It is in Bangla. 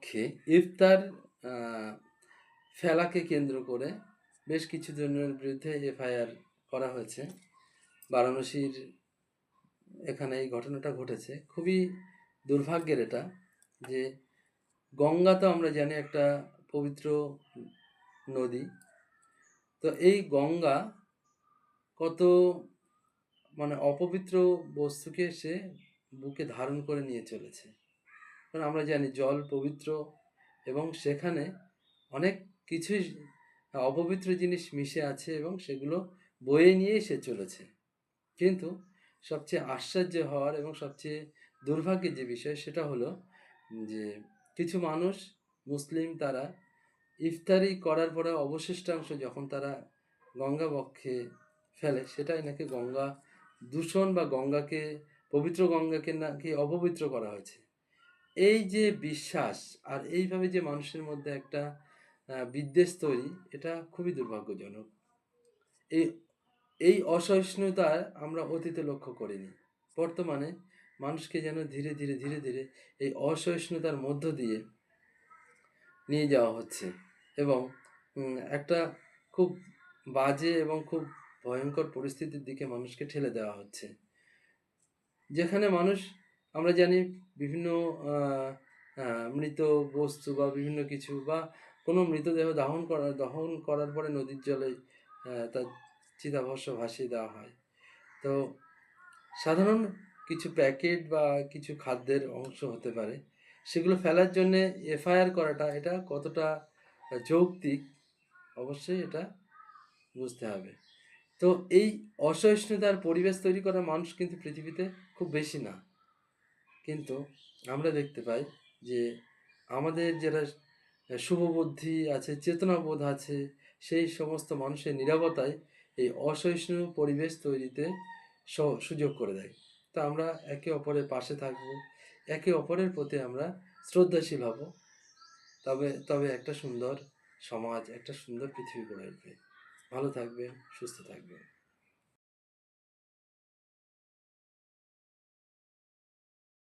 পক্ষে ইফতার ফেলাকে কেন্দ্র করে বেশ কিছু জনের বিরুদ্ধে এফআইআর করা হয়েছে। বারাণসীর এখানে এই ঘটনাটা ঘটেছে। খুবই দুর্ভাগ্যের এটা যে গঙ্গা তো আমরা জানি একটা পবিত্র নদী। তো এই গঙ্গা কত অপবিত্র বস্তুকে সে বুকে ধারণ করে নিয়ে চলেছে। কারণ আমরা জানি জল পবিত্র এবং সেখানে অনেক কিছুই অপবিত্র জিনিস মিশে আছে এবং সেগুলো বয়ে নিয়ে সে চলেছে। কিন্তু সবচেয়ে আশ্চর্য হওয়ার এবং সবচেয়ে দুর্ভাগ্যের যে বিষয় সেটা হলো যে কিছু মানুষ মুসলিম তারা ইফতারি করার পরে অবশিষ্টাংশ যখন তারা গঙ্গা বক্ষে ফেলে সেটাই নাকি গঙ্গা দূষণ বা গঙ্গাকে পবিত্র গঙ্গাকে নাকি অপবিত্র করা হয়েছে। এই যে বিশ্বাস আর এইভাবে যে মানুষের মধ্যে একটা বিদ্বেষ তৈরি, এটা খুবই দুর্ভাগ্যজনক। এই এই অসহিষ্ণুতা আমরা অতীতে লক্ষ্য করিনি। বর্তমানে মানুষকে যেন ধীরে ধীরে ধীরে ধীরে এই অসহিষ্ণুতার মধ্য দিয়ে নিয়ে যাওয়া হচ্ছে এবং একটা খুব বাজে এবং খুব ভয়ঙ্কর পরিস্থিতির দিকে মানুষকে ঠেলে দেওয়া হচ্ছে। যেখানে মানুষ আমরা জানি বিভিন্ন মৃত বস্তু বা বিভিন্ন কিছু বা কোনো মৃতদেহ দহন করার পরে নদীর জলে তার চিতাভস্ম ভাসিয়ে দেওয়া হয়। তো সাধারণ কিছু প্যাকেট বা কিছু খাদ্যের অংশ হতে পারে, সেগুলো ফেলার জন্যে এফআইআর করাটা এটা কতটা যৌক্তিক অবশ্যই এটা বুঝতে হবে। তো এই অসহিষ্ণুতার পরিবেশ তৈরি করা মানুষ কিন্তু পৃথিবীতে খুব বেশি না। কিন্তু আমরা দেখতে পাই যে আমাদের যারা শুভবুদ্ধি আছে, চেতনাবোধ আছে, সেই সমস্ত মানুষের নীরবতায় এই অসহিষ্ণু পরিবেশ তৈরিতে সুযোগ করে দেয়। তো আমরা একে অপরের পাশে থাকব, একে অপরের প্রতি আমরা শ্রদ্ধাশীল হব, তবে একটা সুন্দর সমাজ, একটা সুন্দর পৃথিবী গড়ে উঠবে। ভালো থাকবেন, সুস্থ থাকবেন।